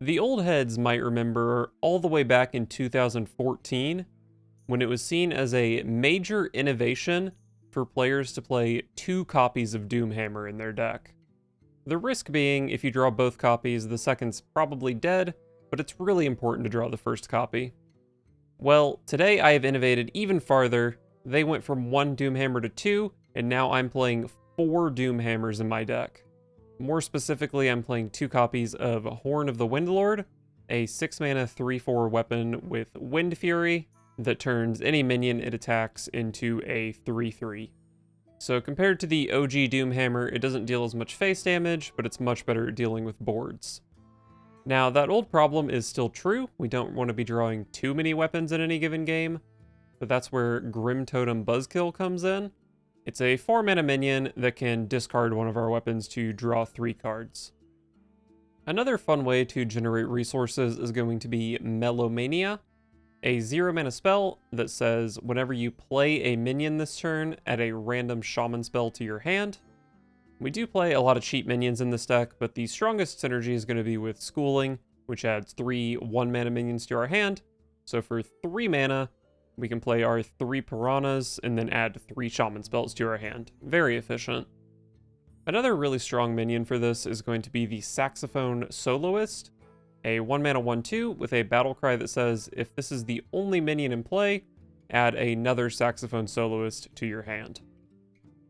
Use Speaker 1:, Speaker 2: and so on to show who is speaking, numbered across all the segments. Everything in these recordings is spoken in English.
Speaker 1: The old heads might remember all the way back in 2014 when it was seen as a major innovation for players to play 2 copies of Doomhammer in their deck. The risk being, if you draw both copies, the second's probably dead, but it's really important to draw the first copy. Well, today I have innovated even farther. They went from 1 Doomhammer to 2, and now I'm playing 4 Doomhammers in my deck. More specifically, I'm playing 2 copies of Horn of the Windlord, a 6-mana 3/4 weapon with Wind Fury that turns any minion it attacks into a 3/3. So compared to the OG Doomhammer, it doesn't deal as much face damage, but it's much better at dealing with boards. Now, that old problem is still true. We don't want to be drawing too many weapons in any given game, but that's where Grim Totem Buzzkill comes in. It's a 4-mana minion that can discard one of our weapons to draw 3 cards. Another fun way to generate resources is going to be Melomania, a 0-mana spell that says whenever you play a minion this turn, add a random Shaman spell to your hand. We do play a lot of cheap minions in this deck, but the strongest synergy is going to be with Schooling, which adds 3 1-mana minions to our hand. So for 3 mana, we can play our 3 Piranhas and then add 3 Shaman spells to our hand. Very efficient. Another really strong minion for this is going to be the Saxophone Soloist, a 1-mana 1/2 with a battle cry that says if this is the only minion in play, add another Saxophone Soloist to your hand.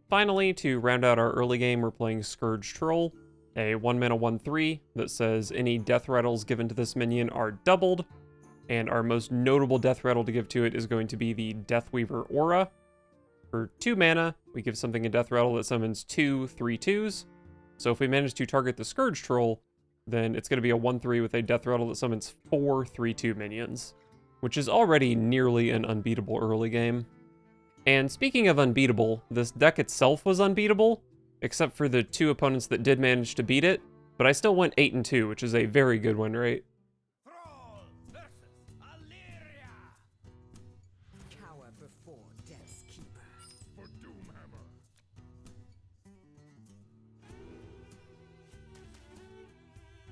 Speaker 1: Finally, to round out our early game, we're playing Scourge Troll, a 1-mana 1/3 that says any death rattles given to this minion are doubled, and our most notable death rattle to give to it is going to be the Deathweaver Aura. For 2 mana, we give something a death rattle that summons 2 3/2s. So if we manage to target the Scourge Troll, then it's going to be a 1/3 with a death rattle that summons 4 3/2 minions, which is already nearly an unbeatable early game. And speaking of unbeatable, this deck itself was unbeatable, except for the 2 opponents that did manage to beat it, but I still went 8-2, which is a very good win rate.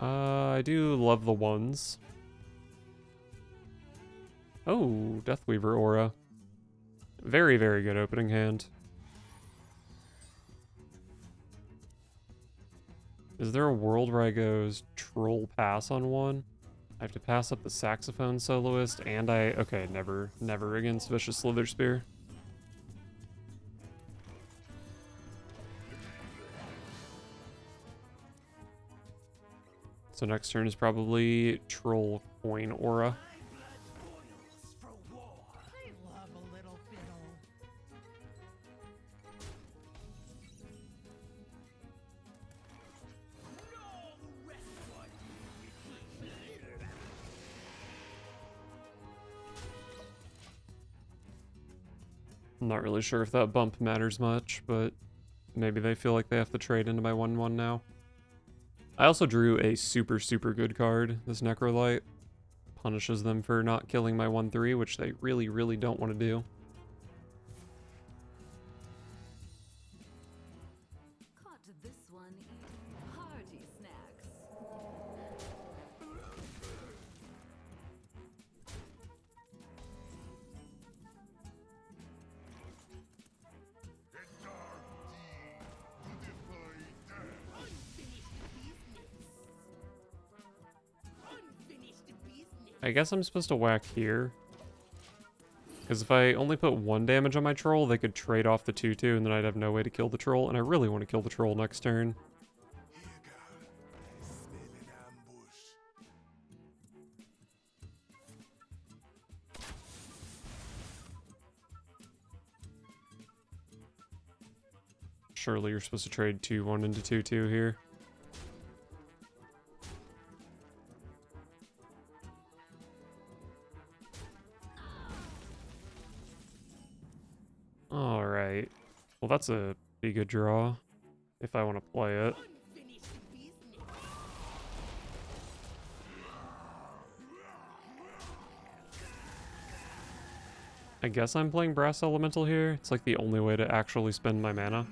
Speaker 1: I do love the ones. Oh, Deathweaver Aura. Very, very good opening hand. Is there a world where I goes Troll pass on one? I have to pass up the Saxophone Soloist and okay, never against Vicious Slither Spear. So next turn is probably Troll Coin Aura. I'm not really sure if that bump matters much, but maybe they feel like they have to trade into my 1/1 now. I also drew a super good card, this Necrolite. Punishes them for not killing my 1/3, which they really don't want to do.
Speaker 2: Caught this one eating hearty snacks.
Speaker 1: I guess I'm supposed to whack here. Because if I only put 1 damage on my troll, they could trade off the 2/2, and then I'd have no way to kill the troll, and I really want to kill the troll next turn. Surely you're supposed to trade 2/1 into 2/2 here. Alright. Well, that's a pretty good draw, if I want to play it. I guess I'm playing Brass Elemental here. It's like the only way to actually spend my mana.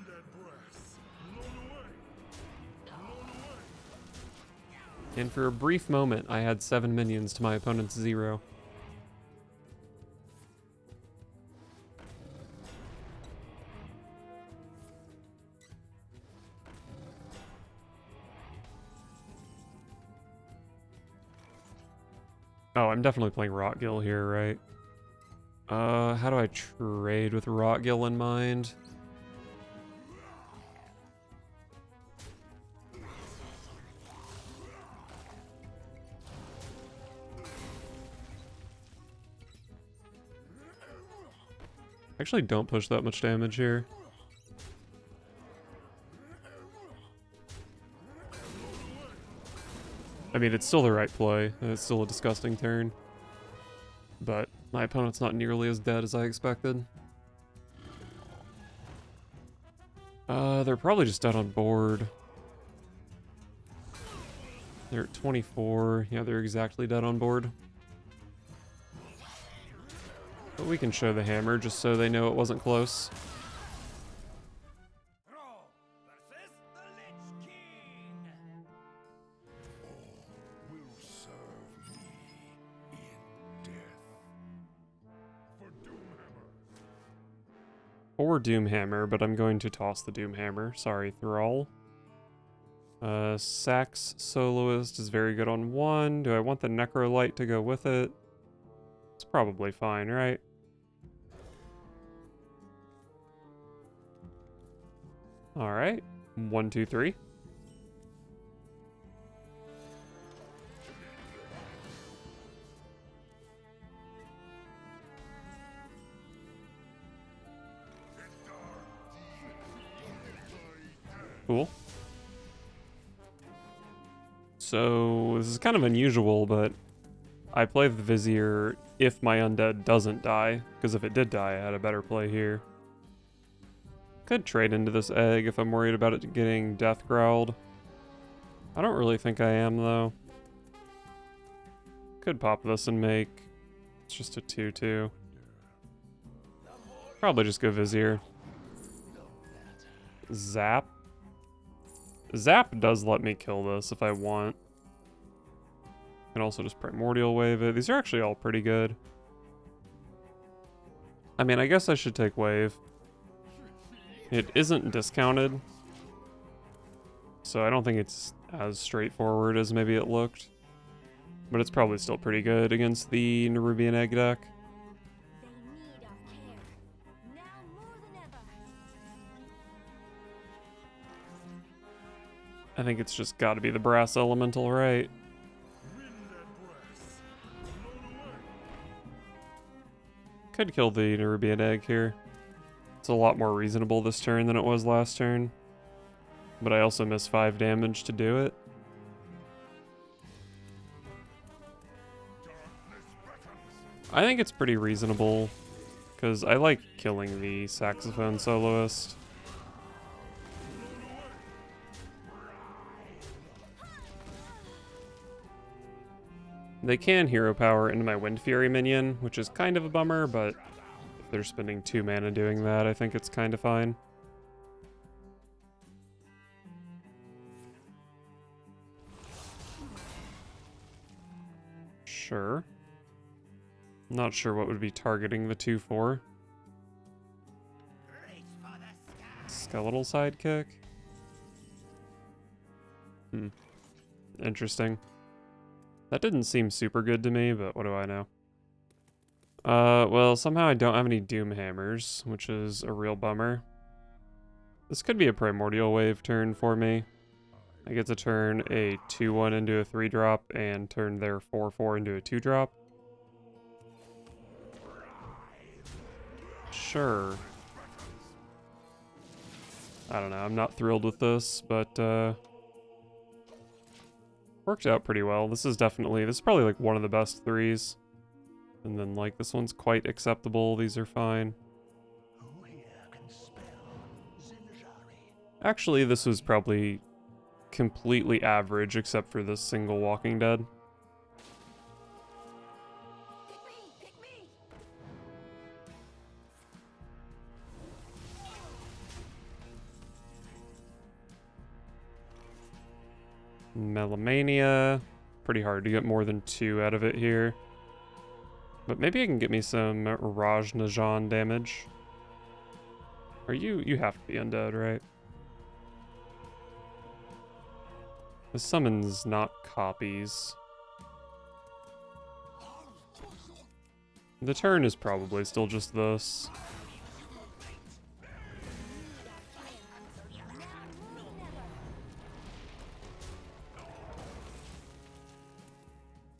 Speaker 1: And for a brief moment, I had 7 minions to my opponent's 0. Oh, I'm definitely playing Rotgill here, right? How do I trade with Rotgill in mind? Actually, don't push that much damage here. I mean, it's still the right play. It's still a disgusting turn. But my opponent's not nearly as dead as I expected. They're probably just dead on board. They're at 24. Yeah, they're exactly dead on board. But we can show the hammer just so they know it wasn't close. Or Doomhammer, but I'm going to toss the Doomhammer. Sorry, Thrall. Sax Soloist is very good on 1. Do I want the Necrolite to go with it? It's probably fine, right? Alright. 1, 2, 3. Cool. So, this is kind of unusual, but I play the Vizier if my undead doesn't die, because if it did die, I had a better play here. Could trade into this egg if I'm worried about it getting death growled. I don't really think I am, though. Could pop this and make... It's just a 2-2. Probably just go Vizier. Zap. Zap does let me kill this if I want. Can also just Primordial Wave it. These are actually all pretty good. I mean, I guess I should take Wave. It isn't discounted, so I don't think it's as straightforward as maybe it looked. But it's probably still pretty good against the Nerubian Egg deck.
Speaker 2: They need our care. Now more than ever.
Speaker 1: I think it's just got to be the Brass Elemental, right? Could kill the Nerubian Egg here. It's a lot more reasonable this turn than it was last turn. But I also miss 5 damage to do it. I think it's pretty reasonable, because I like killing the saxophone soloist. They can hero power into my Wind Fury minion, which is kind of a bummer, but if they're spending 2 mana doing that, I think it's kind of fine. Sure. Not sure what would be targeting the 2-4. Skeletal Sidekick? Interesting. That didn't seem super good to me, but what do I know? Well, somehow I don't have any Doomhammers, which is a real bummer. This could be a Primordial Wave turn for me. I get to turn a 2-1 into a 3-drop and turn their 4-4 into a 2-drop. Sure. I don't know, I'm not thrilled with this, but worked out pretty well. This is probably like one of the best 3s. And then like this one's quite acceptable. These are fine. Actually, this was probably completely average except for this single Walking Dead.
Speaker 2: Pick me!
Speaker 1: Melamania. pretty hard to get more than 2 out of it here. But maybe I can get me some Rajnajan damage. Or you have to be undead, right? The summons not copies. The turn is probably still just this.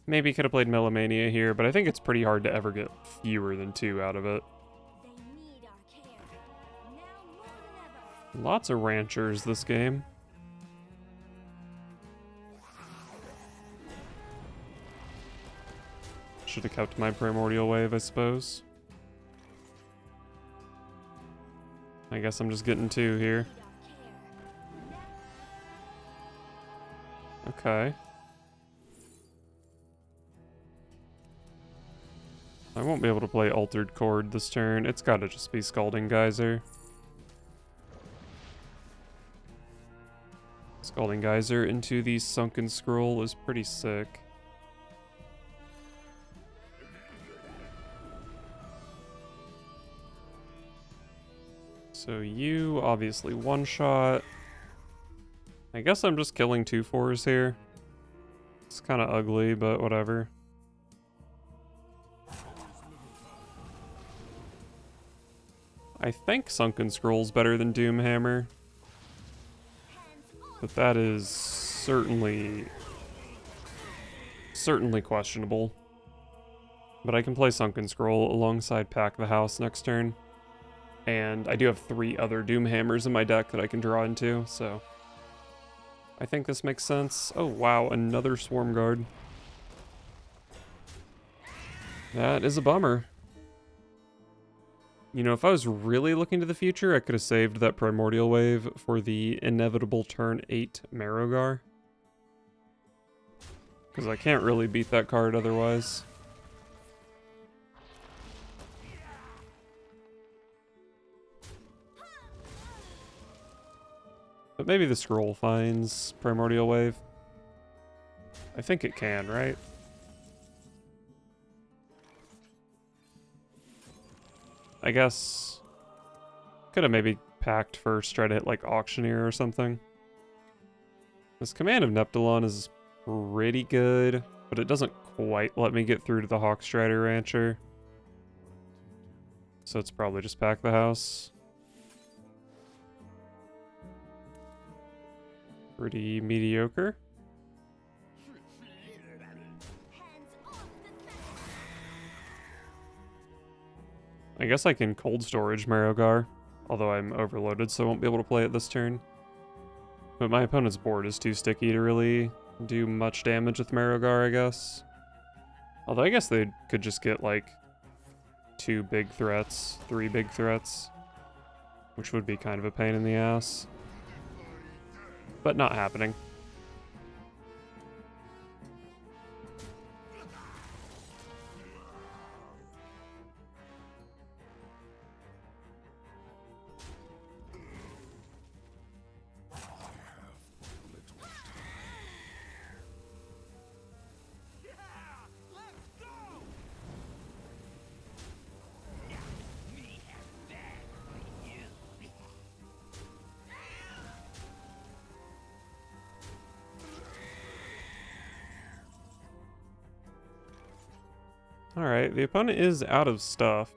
Speaker 1: Maybe could have played Melomania here, but I think it's pretty hard to ever get fewer than 2 out of it.
Speaker 2: They need our care. Now more than ever.
Speaker 1: Lots of ranchers this game. Should have kept my Primordial Wave, I suppose. I guess I'm just getting 2 here.
Speaker 2: Need our care.
Speaker 1: Okay. I won't be able to play Altered Chord this turn. It's gotta just be Scalding Geyser. Scalding Geyser into the Sunken Scroll is pretty sick. So you obviously one-shot. I guess I'm just killing 2/4s here. It's kind of ugly, but whatever. I think Sunken Scroll's better than Doomhammer, but that is certainly questionable. But I can play Sunken Scroll alongside Pack the House next turn. And I do have 3 other Doomhammers in my deck that I can draw into, so I think this makes sense. Oh wow, another Swarm Guard. That is a bummer. You know, if I was really looking to the future, I could have saved that Primordial Wave for the inevitable turn 8 Marrowgar. Because I can't really beat that card otherwise. But maybe the scroll finds Primordial Wave. I think it can, right? I guess could have maybe packed first, try to hit like Auctioneer or something. This Command of Neptulon is pretty good, but it doesn't quite let me get through to the Hawkstrider Rancher. So it's probably just Pack the House. Pretty mediocre. I guess I can cold storage Marrowgar, although I'm overloaded, so I won't be able to play it this turn. But my opponent's board is too sticky to really do much damage with Marrowgar, I guess. Although I guess they could just get like 2 big threats, 3 big threats, which would be kind of a pain in the ass. But not happening. Alright, the opponent is out of stuff.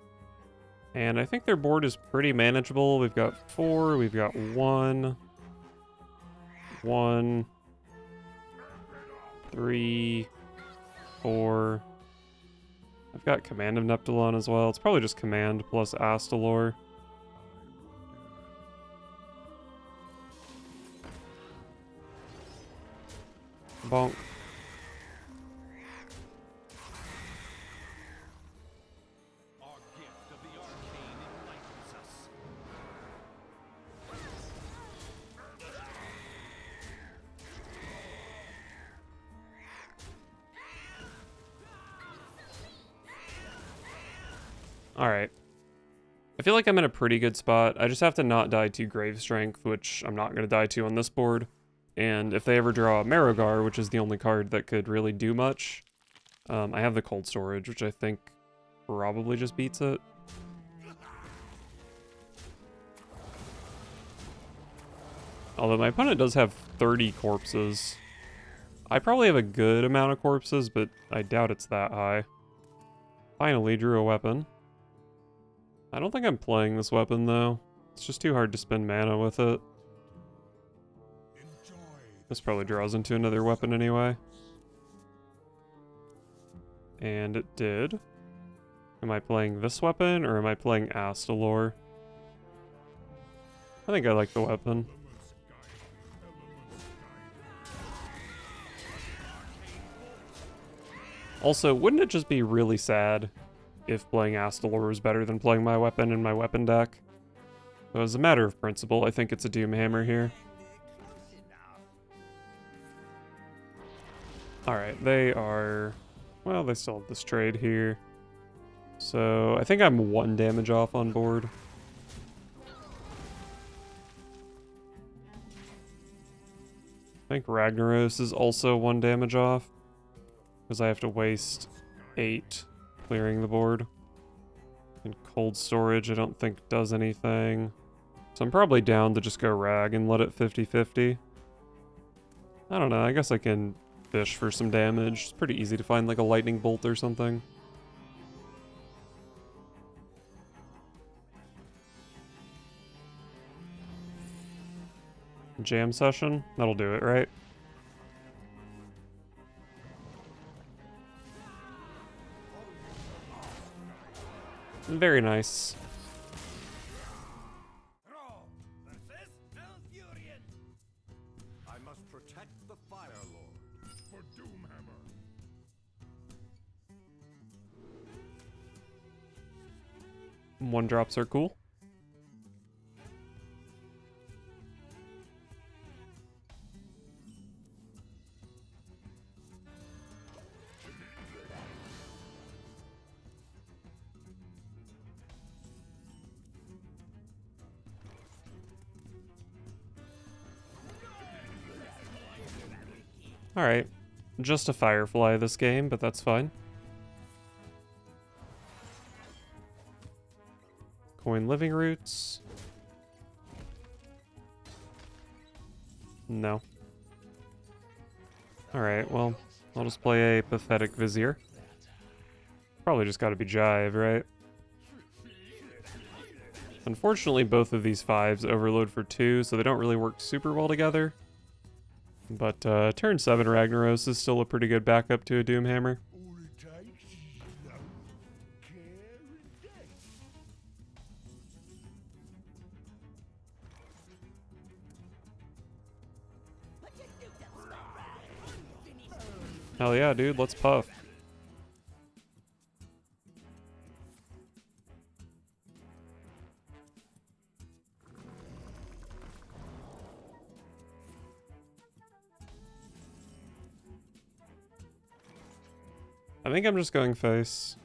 Speaker 1: And I think their board is pretty manageable. We've got 4, we've got 1, 3, 4. I've got Command of Neptulon as well. It's probably just Command plus Astalor. Bonk. Alright. I feel like I'm in a pretty good spot. I just have to not die to Grave Strength, which I'm not going to die to on this board. And if they ever draw a Marigar, which is the only card that could really do much, I have the cold storage, which I think probably just beats it. Although my opponent does have 30 corpses. I probably have a good amount of corpses, but I doubt it's that high. Finally drew a weapon. I don't think I'm playing this weapon, though. It's just too hard to spend mana with it. This probably draws into another weapon anyway. And it did. Am I playing this weapon, or am I playing Astalor? I think I like the weapon. Also, wouldn't it just be really sad if playing Astalor was better than playing my weapon in my weapon deck? So as a matter of principle, I think it's a Doomhammer here. Alright, they are... well, they still have this trade here. So, I think I'm 1 damage off on board. I think Ragnaros is also 1 damage off, because I have to waste 8 clearing the board. And cold storage I don't think does anything. So I'm probably down to just go Rag and let it 50-50. I don't know, I guess I can fish for some damage. It's pretty easy to find like a lightning bolt or something. Jam session? That'll do it, right? Very nice.
Speaker 3: I must protect the Fire Lord for Doomhammer.
Speaker 1: One drops are cool. Alright, just a Firefly this game, but that's fine. Coin Living Roots. No. Alright, well, I'll just play a Pathetic Vizier. Probably just gotta be Jive, right? Unfortunately, both of these 5s overload for 2, so they don't really work super well together. But turn 7 Ragnaros is still a pretty good backup to a Doomhammer. Hell yeah, dude, let's puff. I think I'm just going face.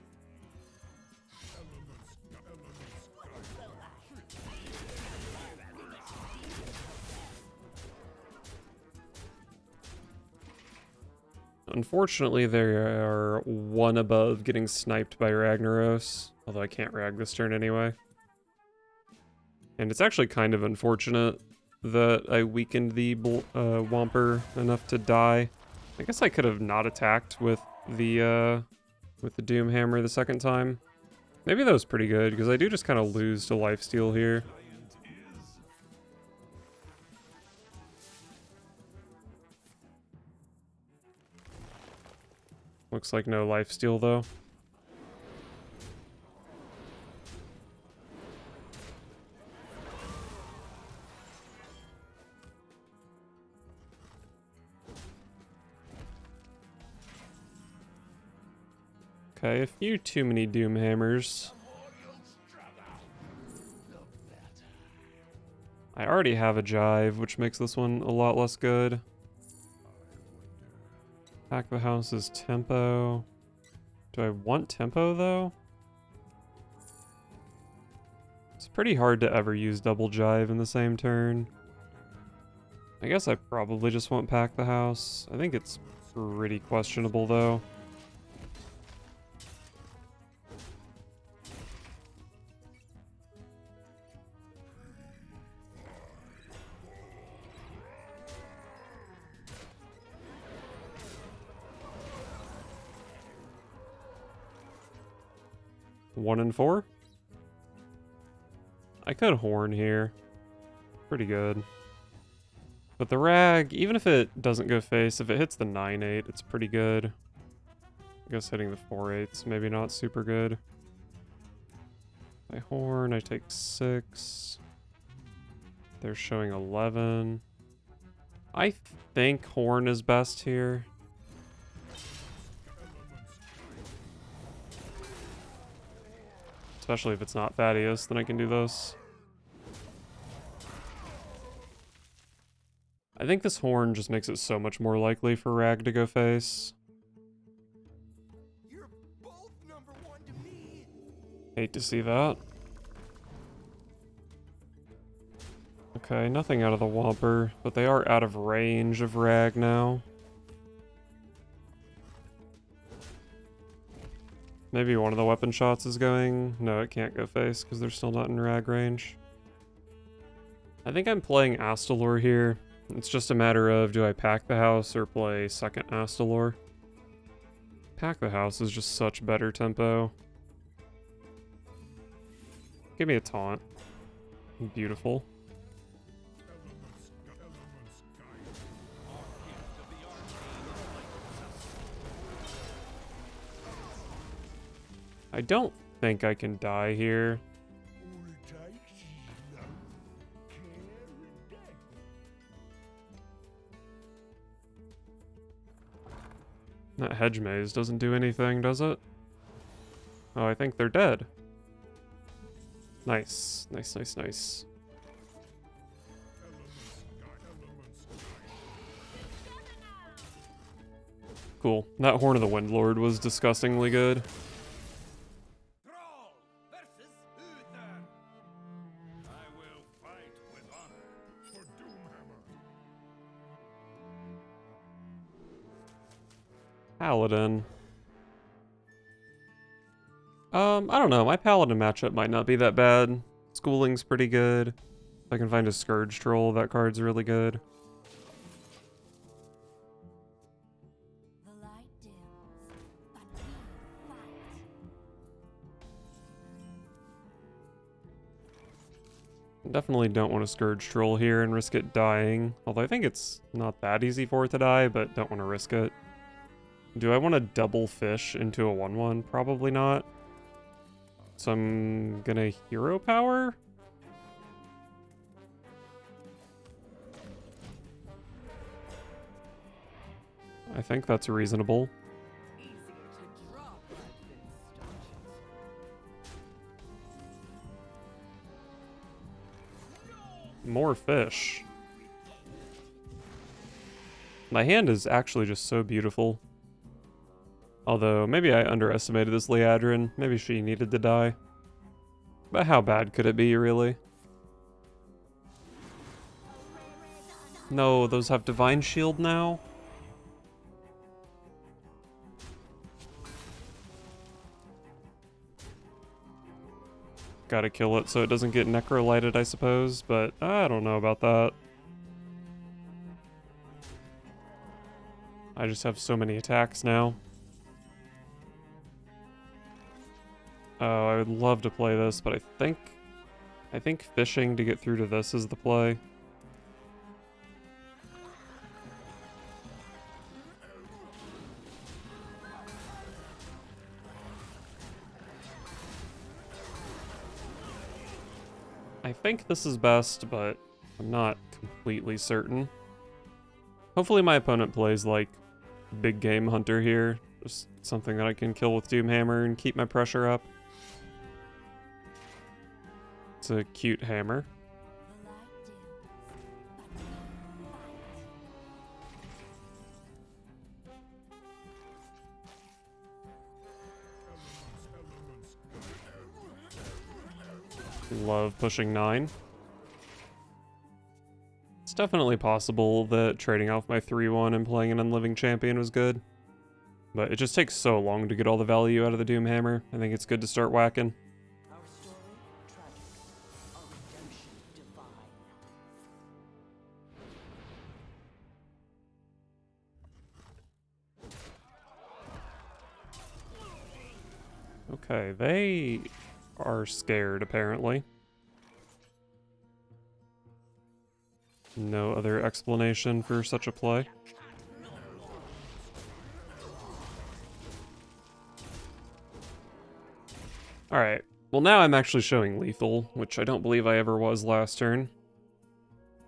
Speaker 1: Unfortunately, they are 1 above getting sniped by Ragnaros, although I can't rag this turn anyway. And it's actually kind of unfortunate that I weakened the Womper enough to die. I guess I could have not attacked with the Doomhammer the second time. Maybe that was pretty good, because I do just kind of lose to lifesteal here. Looks like no lifesteal though. Okay, a few too many Doomhammers. I already have a Jive, which makes this one a lot less good. Pack the House's tempo. Do I want tempo though? It's pretty hard to ever use double Jive in the same turn. I guess I probably just won't pack the house. I think it's pretty questionable though. One and four? I could horn here. Pretty good. But the rag, even if it doesn't go face, if it hits the 9-8, it's pretty good. I guess hitting the 4-8's maybe not super good. I horn, I take 6. They're showing 11. I think horn is best here. Especially if it's not Thaddeus, then I can do this. I think this horn just makes it so much more likely for Rag to go face.
Speaker 3: You're both number one to me.
Speaker 1: Hate to see that. Okay, nothing out of the Whomper, but they are out of range of Rag now. Maybe one of the weapon shots is going... No, it can't go face because they're still not in Rag range. I think I'm playing Astalor here. It's just a matter of, do I pack the house or play second Astalor? Pack the house is just such better tempo. Give me a taunt. Beautiful. I don't think I can die here. That hedge maze doesn't do anything, does it? Oh, I think they're dead. Nice. Nice, nice, nice. Cool. That Horn of the Windlord was disgustingly good.
Speaker 3: Thrall versus Uther. I will fight with honor for Doomhammer.
Speaker 1: Paladin. I don't know. My Paladin matchup might not be that bad. Schooling's pretty good. If I can find a Scourge Troll, that card's really good.
Speaker 2: The light dims, but we fight.
Speaker 1: Definitely don't want to Scourge Troll here and risk it dying. Although I think it's not that easy for it to die, but don't want to risk it. Do I want to double fish into a 1/1? Probably not. So I'm gonna Hero Power? I think that's reasonable.
Speaker 2: Easier to drop than starches.
Speaker 1: More fish. My hand is actually just so beautiful. Although, maybe I underestimated this Liadrin. Maybe she needed to die. But how bad could it be, really? No, those have Divine Shield now? Gotta kill it so it doesn't get necrolighted, I suppose, but I don't know about that. I just have so many attacks now. Oh, I would love to play this, but I think fishing to get through to this is the play. I think this is best, but I'm not completely certain. Hopefully my opponent plays like big game hunter here. Just something that I can kill with Doomhammer and keep my pressure up. It's a cute hammer.
Speaker 2: The light dims, but we fight.
Speaker 1: Love pushing 9. It's definitely possible that trading off my 3-1 and playing an Unliving Champion was good. But it just takes so long to get all the value out of the Doomhammer. I think it's good to start whacking.
Speaker 4: Our story, tragic. Our redemption, divine.
Speaker 1: Okay, they are scared, apparently. No other explanation for such a play. Alright, well now I'm actually showing lethal, which I don't believe I ever was last turn.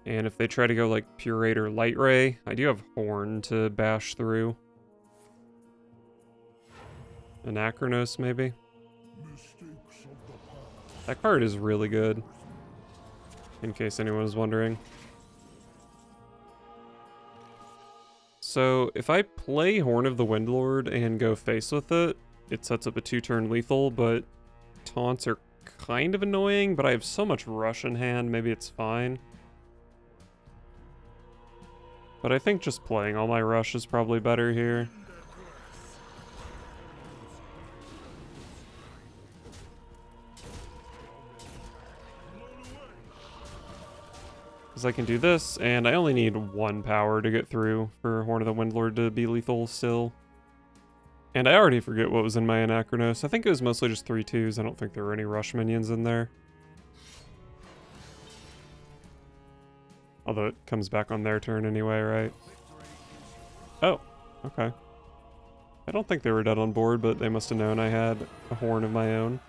Speaker 1: And if they try to go like Purate or Light Ray, I do have Horn to bash through. Anachronos, maybe? That card is really good, in case anyone was wondering. So, if I play Horn of the Windlord and go face with it, it sets up a 2-turn lethal, but taunts are kind of annoying, but I have so much rush in hand, maybe it's fine. But I think just playing all my rush is probably better here. Because I can do this, and I only need 1 power to get through for Horn of the Windlord to be lethal still. And I already forget what was in my Anachronos. I think it was mostly just 3/2s. I don't think there were any rush minions in there. Although it comes back on their turn anyway, right? Oh, okay. I don't think they were dead on board, but they must have known I had a Horn of my own.